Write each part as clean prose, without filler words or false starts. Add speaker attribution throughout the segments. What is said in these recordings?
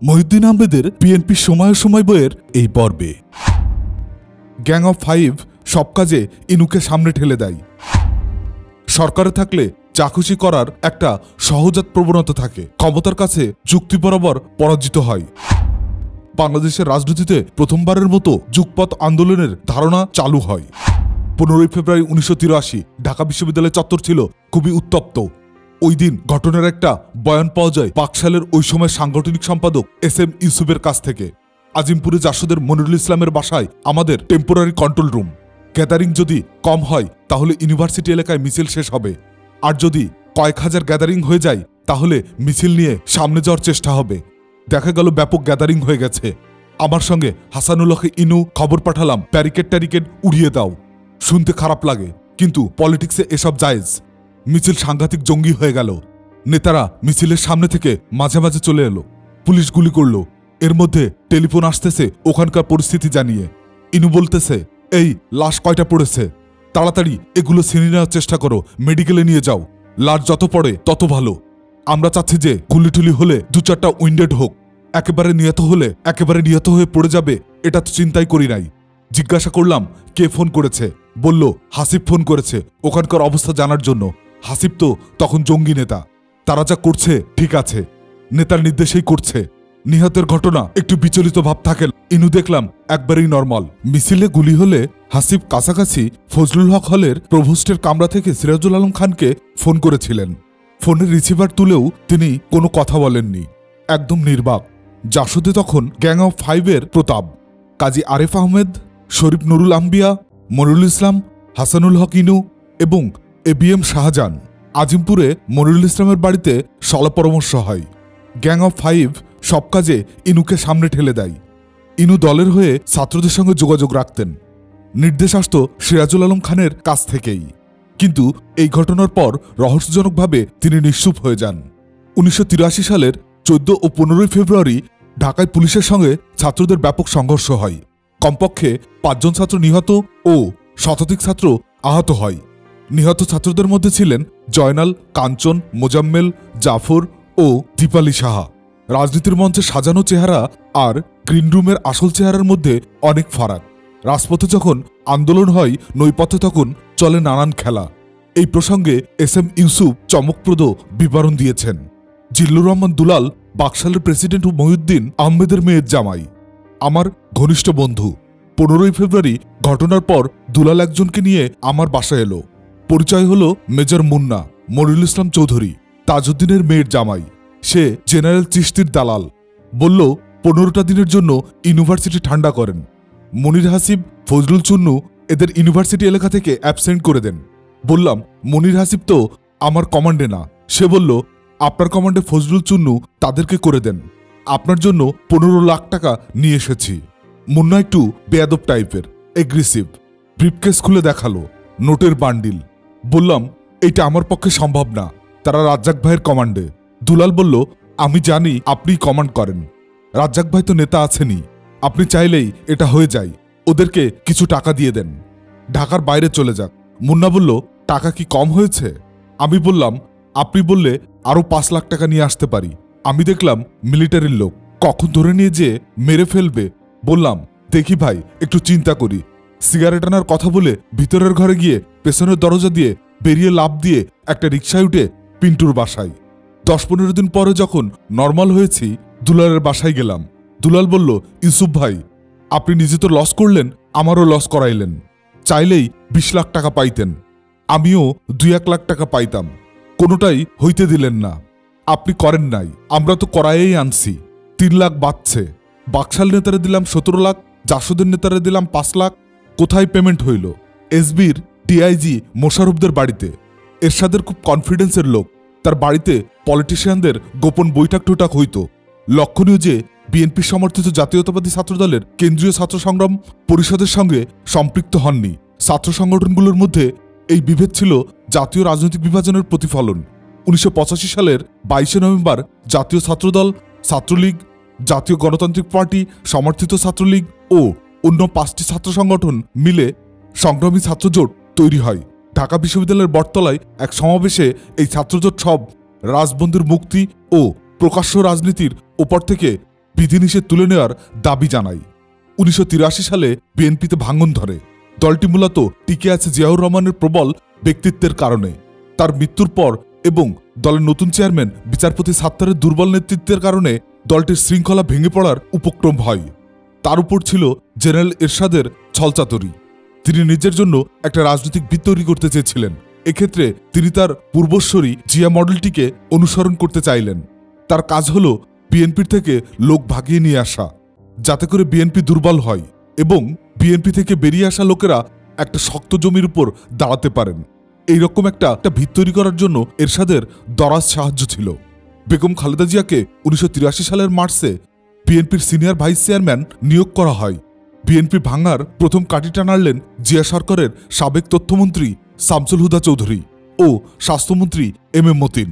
Speaker 1: মহিউদ্দিন আহমেদের বিএনপি সময় সময় বইয়ের এই পর্বে গ্যাং অফ ফাইভ সব কাজে ইনুকে সামনে ঠেলে দেয়। সরকারে থাকলে যা খুশি করার একটা সহজাত প্রবণতা থাকে, ক্ষমতার কাছে যুক্তি বরাবর পরাজিত হয়। বাংলাদেশের রাজনীতিতে প্রথমবারের মতো যুগপৎ আন্দোলনের ধারণা চালু হয়। 15 ফেব্রুয়ারি 1983 ঢাকা বিশ্ববিদ্যালয় চত্বর ছিল খুবই উত্তপ্ত। ওই দিন ঘটনার একটা বয়ান পাওয়া যায় বাকশালের ওই সময় সাংগঠনিক সম্পাদক SM ইউসুফের কাছ থেকে। আজিমপুরে জাসদের মনিরুল ইসলামের বাসায় আমাদের টেম্পোরারি কন্ট্রোল রুম। গ্যাদারিং যদি কম হয় তাহলে ইউনিভার্সিটি এলাকায় মিছিল শেষ হবে, আর যদি কয়েক হাজার গ্যাদারিং হয়ে যায় তাহলে মিছিল নিয়ে সামনে যাওয়ার চেষ্টা হবে। দেখা গেল ব্যাপক গ্যাদারিং হয়ে গেছে। আমার সঙ্গে হাসানুল্লাহকে ইনু খবর পাঠালাম, ট্যারিকেট উড়িয়ে দাও। শুনতে খারাপ লাগে, কিন্তু পলিটিক্সে এসব জায়েজ। মিছিল সাংঘাতিক জঙ্গি হয়ে গেল। নেতারা মিছিলের সামনে থেকে মাঝে মাঝে চলে এলো, পুলিশ গুলি করলো। এর মধ্যে টেলিফোন আসতেছে ওখানকার পরিস্থিতি জানিয়ে। ইনু বলতেছে, এই লাশ কয়টা পড়েছে, তাড়াতাড়ি এগুলো ছিনিয়ে নেওয়ার চেষ্টা করো, মেডিকেলে নিয়ে যাও। লাশ যত পড়ে তত ভালো। আমরা চাচ্ছি যে গুলিটুলি হলে 2-4টা উইন্ডেড হোক। একেবারে নিহত হয়ে পড়ে যাবে এটা তো চিন্তাই করি নাই। জিজ্ঞাসা করলাম কে ফোন করেছে, বলল হাসিব ফোন করেছে ওখানকার অবস্থা জানার জন্য। হাসিব তো তখন জঙ্গি নেতা, তারা যা করছে ঠিক আছে, নেতার নির্দেশেই করছে। নিহতের ঘটনা একটু বিচলিত ভাব থাকে। ইনু দেখলাম একবারেই নর্মাল। মিছিলে গুলি হলে হাসিব কাছাকাছি ফজলুল হক হলের প্রভোস্টের কামরা থেকে সিরাজুল আলম খানকে ফোন করেছিলেন। ফোনের রিসিভার তুলেও তিনি কোনো কথা বলেননি, একদম নির্বাক। জাসদে তখন গ্যাং অফ ফাইভের প্রতাপ, কাজী আরেফ আহমেদ, শরীফ নুরুল আম্বিয়া, মনিরুল ইসলাম, হাসানুল হক ইনু এবং ABM শাহজাহান। আজিমপুরে মনিরুল ইসলামের বাড়িতে সলা পরামর্শ হয়। গ্যাং অফ ফাইভ সব কাজে ইনুকে সামনে ঠেলে দেয়। ইনু দলের হয়ে ছাত্রদের সঙ্গে যোগাযোগ রাখতেন। নির্দেশ আসত সিরাজুল আলম খানের কাছ থেকেই। কিন্তু এই ঘটনার পর রহস্যজনকভাবে তিনি নিশ্চুপ হয়ে যান। 1983 সালের 14 ও 15 ফেব্রুয়ারি ঢাকায় পুলিশের সঙ্গে ছাত্রদের ব্যাপক সংঘর্ষ হয়। কমপক্ষে 5 জন ছাত্র নিহত ও শতাধিক ছাত্র আহত হয়। নিহত ছাত্রদের মধ্যে ছিলেন জয়নাল, কাঞ্চন, মোজাম্মেল, জাফর ও দীপালি সাহা। রাজনীতির মঞ্চে সাজানো চেহারা আর গ্রিনরুমের আসল চেহারার মধ্যে অনেক ফারাক। রাজপথে যখন আন্দোলন হয়, নৈপথে তখন চলে নানান খেলা। এই প্রসঙ্গে SM ইউসুফ চমকপ্রদ বিবরণ দিয়েছেন। জিল্লুর রহমান দুলাল বাকশালের প্রেসিডেন্ট মহিউদ্দিন আহমেদের মেয়ের জামাই, আমার ঘনিষ্ঠ বন্ধু। 15 ফেব্রুয়ারি ঘটনার পর দুলাল একজনকে নিয়ে আমার বাসায় এলো। পরিচয় হলো মেজর মুন্না, মনিরুল ইসলাম চৌধুরী, তাজউদ্দিনের মেয়ের জামাই। সে জেনারেল চিশতির দালাল। বলল 15টা দিনের জন্য ইউনিভার্সিটি ঠান্ডা করেন। মনির হাসিব, ফজলুল চুন্নু এদের ইউনিভার্সিটি এলাকা থেকে অ্যাবসেন্ট করে দেন। বললাম মনির হাসিব তো আমার কমান্ডে না। সে বলল আপনার কমান্ডে ফজলুল চুন্নু, তাদেরকে করে দেন। আপনার জন্য 15 লাখ টাকা নিয়ে এসেছি। মুন্না একটু বেয়াদব টাইপের, এগ্রেসিভ। ব্রিফকেস খুলে দেখালো, নোটের বান্ডিল। বললাম এইটা আমার পক্ষে সম্ভব না, তারা রাজ্জাক ভাইয়ের কমান্ডে। দুলাল বলল আমি জানি আপনি কমান্ড করেন, রাজ্জাক ভাই তো নেতা আছেনই, আপনি চাইলেই এটা হয়ে যায়। ওদেরকে কিছু টাকা দিয়ে দেন, ঢাকার বাইরে চলে যাক। মুন্না বলল টাকা কি কম হয়েছে? আমি বললাম আপনি বললে আরো 5 লাখ টাকা নিয়ে আসতে পারি। আমি দেখলাম মিলিটারির লোক, কখন ধরে নিয়ে যে মেরে ফেলবে। বললাম দেখি ভাই, একটু চিন্তা করি। সিগারেট আনার কথা বলে ভিতরের ঘরে গিয়ে পেছনের দরজা দিয়ে বেরিয়ে লাফ দিয়ে একটা রিকশায় উঠে পিন্টুর বাসায়। 10-15 দিন পরে যখন নর্মাল হয়েছি, দুলালের বাসায় গেলাম। দুলাল বলল ইউসুফ ভাই, আপনি নিজে তো লস করলেন, আমারও লস করাইলেন। চাইলেই 20 লাখ টাকা পাইতেন, আমিও 2-1 লাখ টাকা পাইতাম, কোনোটাই হইতে দিলেন না। আপনি করেন নাই, আমরা তো করাইয়েই আনছি। 3 লাখ বাঁচছে। বাকশাল নেতারে দিলাম 17 লাখ, জাসদের নেতারে দিলাম 5 লাখ। কোথায় পেমেন্ট হইল? SBর DIG মোশাররফদের বাড়িতে। এরশাদের খুব কনফিডেন্সের লোক, তার বাড়িতে পলিটিশিয়ানদের গোপন বৈঠক টোটাক হইত। লক্ষণীয় যে বিএনপি সমর্থিত জাতীয়তাবাদী ছাত্রদলের কেন্দ্রীয় ছাত্র সংগ্রাম পরিষদের সঙ্গে সম্পৃক্ত হননি। ছাত্র সংগঠনগুলোর মধ্যে এই বিভেদ ছিল জাতীয় রাজনৈতিক বিভাজনের প্রতিফলন। 1985 সালের 22 নভেম্বর জাতীয় ছাত্রদল, ছাত্রলীগ, জাতীয় গণতান্ত্রিক পার্টি, সমর্থিত ছাত্রলীগ ও অন্য 5টি ছাত্র সংগঠন মিলে সংগ্রামী ছাত্রজোট তৈরি হয়। ঢাকা বিশ্ববিদ্যালয়ের বটতলায় এক সমাবেশে এই ছাত্রজোট সব রাজবন্দির মুক্তি ও প্রকাশ্য রাজনীতির ওপর থেকে বিধিনিষেধ তুলে নেওয়ার দাবি জানায়। 1983 সালে বিএনপিতে ভাঙন ধরে। দলটি মূলত টিকে আছে জিয়াউর রহমানের প্রবল ব্যক্তিত্বের কারণে। তার মৃত্যুর পর এবং দলের নতুন চেয়ারম্যান বিচারপতি সাত্তারের দুর্বল নেতৃত্বের কারণে দলটির শৃঙ্খলা ভেঙে পড়ার উপক্রম হয়। তার উপর ছিল জেনারেল এরশাদের ছলচাতুরি। তিনি নিজের জন্য একটা রাজনৈতিক ভিত তৈরি করতে চেয়েছিলেন। এক্ষেত্রে তিনি তার পূর্বশ্বরী জিয়া মডেলটিকে অনুসরণ করতে চাইলেন। তার কাজ হল বিএনপির থেকে লোক ভাগিয়ে নিয়ে আসা, যাতে করে বিএনপি দুর্বল হয় এবং বিএনপি থেকে বেরিয়ে আসা লোকেরা একটা শক্ত জমির উপর দাঁড়াতে পারেন। এইরকম একটা ভিত তৈরি করার জন্য এরশাদের দরাজ সাহায্য ছিল। বেগম খালেদা জিয়াকে 1983 সালের মার্চে বিএনপির সিনিয়র ভাইস চেয়ারম্যান নিয়োগ করা হয়। বিএনপি ভাঙার প্রথম কাঠিটা নাড়লেন জিয়া সরকারের সাবেক তথ্যমন্ত্রী শামসুল হুদা চৌধুরী ও স্বাস্থ্যমন্ত্রী এম এ মতিন।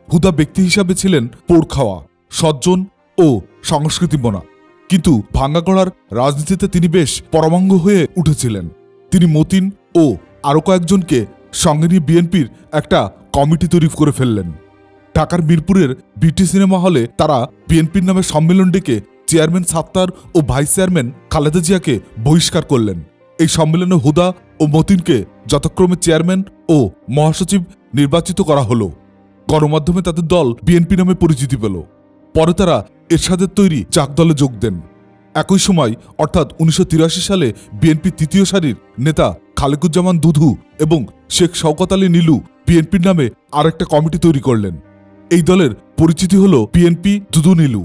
Speaker 1: হুদা ব্যক্তি হিসাবে ছিলেন পোড় খাওয়া, সজ্জন ও সংস্কৃতিমনা, কিন্তু ভাঙ্গাগড়ার রাজনীতিতে তিনি বেশ পরমাঙ্গ হয়ে উঠেছিলেন। তিনি মতিন ও আরও কয়েকজনকে সঙ্গে নিয়ে বিএনপির একটা কমিটি তৈরি করে ফেললেন। ঢাকার মিরপুরের বিটি সিনেমা হলে তারা বিএনপির নামে সম্মেলন ডেকে চেয়ারম্যান সাত্তার ও ভাইস চেয়ারম্যান খালেদা জিয়াকে বহিষ্কার করলেন। এই সম্মেলনে হুদা ও মতিনকে যথাক্রমে চেয়ারম্যান ও মহাসচিব নির্বাচিত করা হলো। গণমাধ্যমে তাদের দল বিএনপি নামে পরিচিতি পেল। পরে তারা এরশাদের তৈরি চাক দলে যোগ দেন। একই সময় অর্থাৎ 1983 সালে বিএনপি তৃতীয় সারির নেতা খালেকুজ্জামান দুধু এবং শেখ শওকত আলী নীলু বিএনপির নামে আরেকটা কমিটি তৈরি করলেন। এই দলের পরিচিতি হল বিএনপি দুধু নীলু।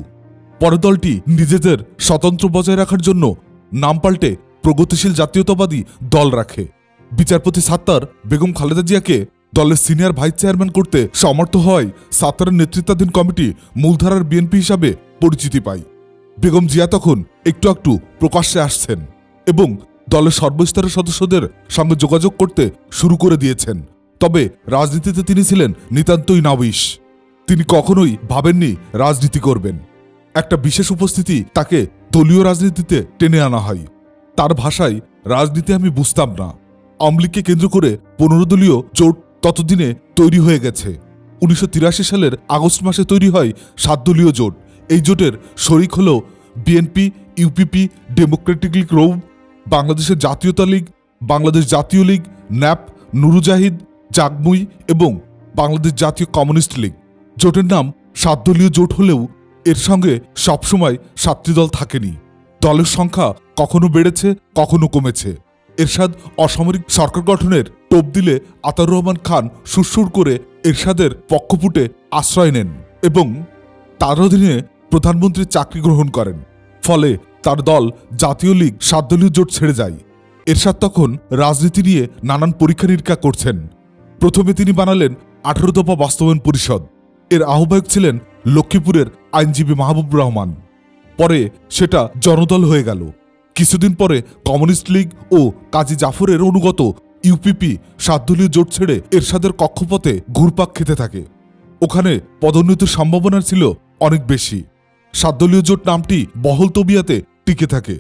Speaker 1: পরে দলটি নিজেদের স্বতন্ত্র বজায় রাখার জন্য নাম পাল্টে প্রগতিশীল জাতীয়তাবাদী দল রাখে। বিচারপতি সাত্তার বেগম খালেদা জিয়াকে দলের সিনিয়র ভাইস চেয়ারম্যান করতে সমর্থ হয়। সাত্তারের নেতৃত্বাধীন কমিটি মূলধারার বিএনপি হিসাবে পরিচিতি পায়। বেগম জিয়া তখন একটু একটু প্রকাশ্যে আসছেন এবং দলের সর্বস্তরের সদস্যদের সঙ্গে যোগাযোগ করতে শুরু করে দিয়েছেন। তবে রাজনীতিতে তিনি ছিলেন নিতান্তই নাবিশ। তিনি কখনোই ভাবেননি রাজনীতি করবেন। একটা বিশেষ উপস্থিতি তাকে দলীয় রাজনীতিতে টেনে আনা হয়। তার ভাষায়, রাজনীতি আমি বুঝতাম না। আওয়ামী লীগকে কেন্দ্র করে 15 দলীয় জোট ততদিনে তৈরি হয়ে গেছে। 1983 সালের আগস্ট মাসে তৈরি হয় 7 দলীয় জোট। এই জোটের শরিক হল বিএনপি, ইউপিপি, ডেমোক্রেটিক লীগ রৌম, বাংলাদেশের জাতীয়তা লীগ, বাংলাদেশ জাতীয় লীগ, ন্যাপ, নুরুজাহিদ, জাগমুই এবং বাংলাদেশ জাতীয় কমিউনিস্ট লীগ। জোটের নাম 7 দলীয় জোট হলেও এর সঙ্গে সবসময় 7টি দল থাকেনি। দলের সংখ্যা কখনো বেড়েছে, কখনো কমেছে। এরশাদ অসামরিক সরকার গঠনের টোপ দিলে আতাউর রহমান খান সুরসুর করে এরশাদের পক্ষপুটে আশ্রয় নেন এবং তার অধীনে প্রধানমন্ত্রীর চাকরি গ্রহণ করেন। ফলে তার দল জাতীয় লীগ 7 দলীয় জোট ছেড়ে যায়। এরশাদ তখন রাজনীতি নিয়ে নানান পরীক্ষা নিরীক্ষা করছেন। প্রথমে তিনি বানালেন 18 দফা বাস্তবায়ন পরিষদ। এর আহ্বায়ক ছিলেন লক্ষ্মীপুরের আইনজীবী মাহবুব রহমান। পরে সেটা জনদল হয়ে গেল। কিছুদিন পরে কমিউনিস্ট লীগ ও কাজী জাফরের অনুগত ইউপিপি 7 দলীয় জোট ছেড়ে এরশাদের কক্ষপথে ঘুরপাক খেতে থাকে। ওখানে পদোন্নতির সম্ভাবনা ছিল অনেক বেশি। 7 দলীয় জোট নামটি বহল তবিয়াতে টিকে থাকে।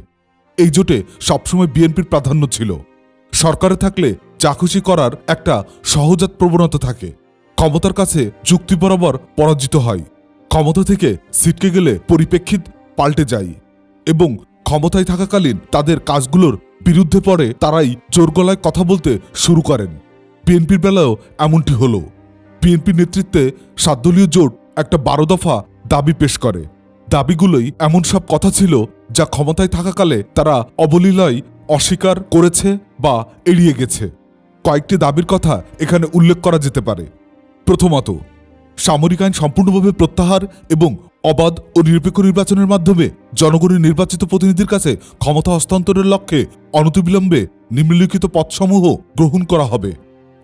Speaker 1: এই জোটে সবসময় বিএনপির প্রাধান্য ছিল। সরকারে থাকলে যা খুশি করার একটা সহজাত প্রবণতা থাকে। ক্ষমতার কাছে যুক্তি বরাবর পরাজিত হয়। ক্ষমতা থেকে ছিটকে গেলে পরিপ্রেক্ষিত পাল্টে যায় এবং ক্ষমতায় থাকাকালীন তাদের কাজগুলোর বিরুদ্ধে পড়ে তারাই জোর গলায় কথা বলতে শুরু করেন। বিএনপির বেলায়ও এমনটি হলো। বিএনপির নেতৃত্বে 7 দলীয় জোট একটা 12 দফা দাবি পেশ করে। দাবিগুলোই এমন সব কথা ছিল যা ক্ষমতায় থাকাকালে তারা অবলীলায় অস্বীকার করেছে বা এড়িয়ে গেছে। কয়েকটি দাবির কথা এখানে উল্লেখ করা যেতে পারে। প্রথমত, সামরিক আইন সম্পূর্ণভাবে প্রত্যাহার এবং অবাধ ও নিরপেক্ষ নির্বাচনের মাধ্যমে জনগণের নির্বাচিত প্রতিনিধির কাছে ক্ষমতা হস্তান্তরের লক্ষ্যে অনতিবিলম্বে নিম্নলিখিত পথসমূহ গ্রহণ করা হবে।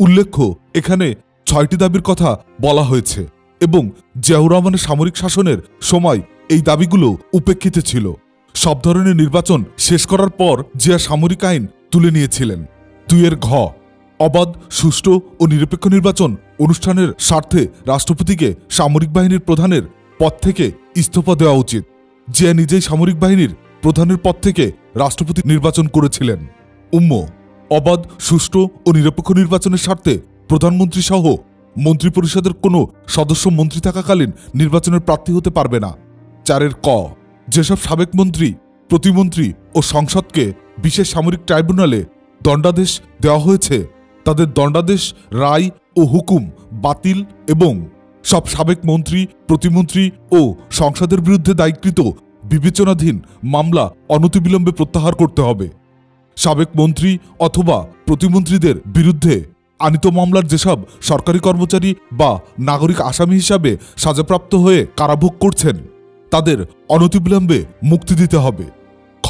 Speaker 1: উল্লেখ্য, এখানে 6টি দাবির কথা বলা হয়েছে এবং জিয়াউর রহমানের সামরিক শাসনের সময় এই দাবিগুলো উপেক্ষিত ছিল। সব ধরনের নির্বাচন শেষ করার পর জিয়া সামরিক আইন তুলে নিয়েছিলেন। 2 ঘ, অবাধ, সুষ্ঠু ও নিরপেক্ষ নির্বাচন অনুষ্ঠানের স্বার্থে রাষ্ট্রপতিকে সামরিক বাহিনীর প্রধানের পদ থেকে ইস্তফা দেওয়া উচিত। জিয়া নিজেই সামরিক বাহিনীর প্রধানের পদ থেকে রাষ্ট্রপতি নির্বাচন করেছিলেন। অবাধ, সুষ্ঠু ও নিরপেক্ষ নির্বাচনের স্বার্থে প্রধানমন্ত্রী সহ মন্ত্রিপরিষদের কোনো সদস্য মন্ত্রী থাকাকালীন নির্বাচনের প্রার্থী হতে পারবে না। 4 ক, যেসব সাবেক মন্ত্রী, প্রতিমন্ত্রী ও সংসদকে বিশেষ সামরিক ট্রাইব্যুনালে দণ্ডাদেশ দেওয়া হয়েছে, তাদের দণ্ডাদেশ, রায় ও হুকুম বাতিল এবং সব সাবেক মন্ত্রী, প্রতিমন্ত্রী ও সংসদের বিরুদ্ধে দায়িকৃত বিবেচনাধীন মামলা অনতিবিলম্বে প্রত্যাহার করতে হবে। সাবেক মন্ত্রী অথবা প্রতিমন্ত্রীদের বিরুদ্ধে আনিত মামলার যেসব সরকারি কর্মচারী বা নাগরিক আসামি হিসাবে সাজাপ্রাপ্ত হয়ে কারাভোগ করছেন, তাদের অনতিবিলম্বে মুক্তি দিতে হবে। খ.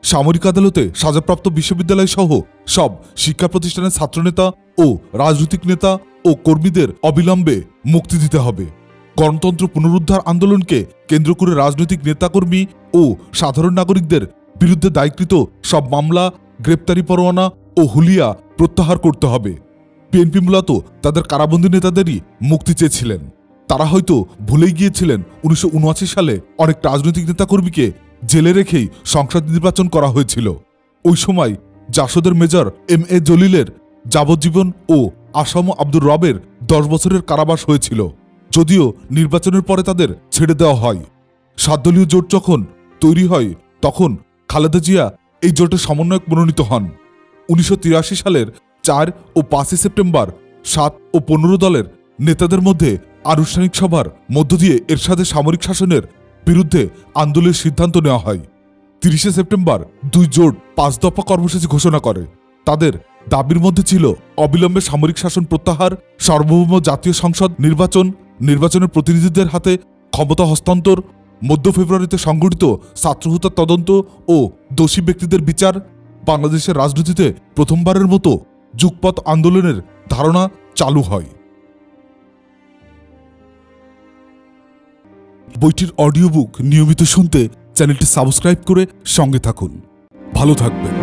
Speaker 1: সামরিক আদালতে সাজাপ্রাপ্ত বিশ্ববিদ্যালয় সহ সব শিক্ষা প্রতিষ্ঠানের ছাত্রনেতা ও রাজনৈতিক নেতা ও কর্মীদের অবিলম্বে মুক্তি দিতে হবে। গণতন্ত্র পুনরুদ্ধার আন্দোলনকে কেন্দ্র করে রাজনৈতিক নেতাকর্মী ও সাধারণ নাগরিকদের বিরুদ্ধে দায়কৃত সব মামলা, গ্রেপ্তারি পরোয়ানা ও হুলিয়া প্রত্যাহার করতে হবে। বিএনপি মূলত তাদের কারাবন্দী নেতাদেরই মুক্তি চেয়েছিলেন। তারা হয়তো ভুলেই গিয়েছিলেন 1979 সালে অনেক রাজনৈতিক নেতাকর্মীকে জেলে রেখেই সংসদ নির্বাচন করা হয়েছিল। ওই সময় জাসদের মেজর MA জলিলের যাবজ্জীবন ও আসাম আব্দুর রবের 10 বছরের কারাবাস হয়েছিল, যদিও নির্বাচনের পরে তাদের ছেড়ে দেওয়া হয়। 7 দলীয় জোট যখন তৈরি হয় তখন খালেদা জিয়া এই জোটের সমন্বয়ক মনোনীত হন। 1983 সালের 4 ও 5 সেপ্টেম্বর 7 ও 15 দলের নেতাদের মধ্যে আনুষ্ঠানিক সভার মধ্য দিয়ে এরশাদের সামরিক শাসনের বিরুদ্ধে আন্দোলনের সিদ্ধান্ত নেওয়া হয়। 30 সেপ্টেম্বর 2 জোট 5 দফা কর্মসূচি ঘোষণা করে। তাদের দাবির মধ্যে ছিল অবিলম্বে সামরিক শাসন প্রত্যাহার, সার্বভৌম জাতীয় সংসদ নির্বাচন, নির্বাচনের প্রতিনিধিদের হাতে ক্ষমতা হস্তান্তর, মধ্য ফেব্রুয়ারিতে সংঘটিত ছাত্রহত্যার তদন্ত ও দোষী ব্যক্তিদের বিচার, বাংলাদেশের রাজনীতিতে প্রথমবারের মতো যুগপৎ আন্দোলনের ধারণা চালু হয়। বইটির অডিও বুক নিয়মিত শুনতে চ্যানেলটি সাবস্ক্রাইব করে সঙ্গে থাকুন। ভালো থাকবেন।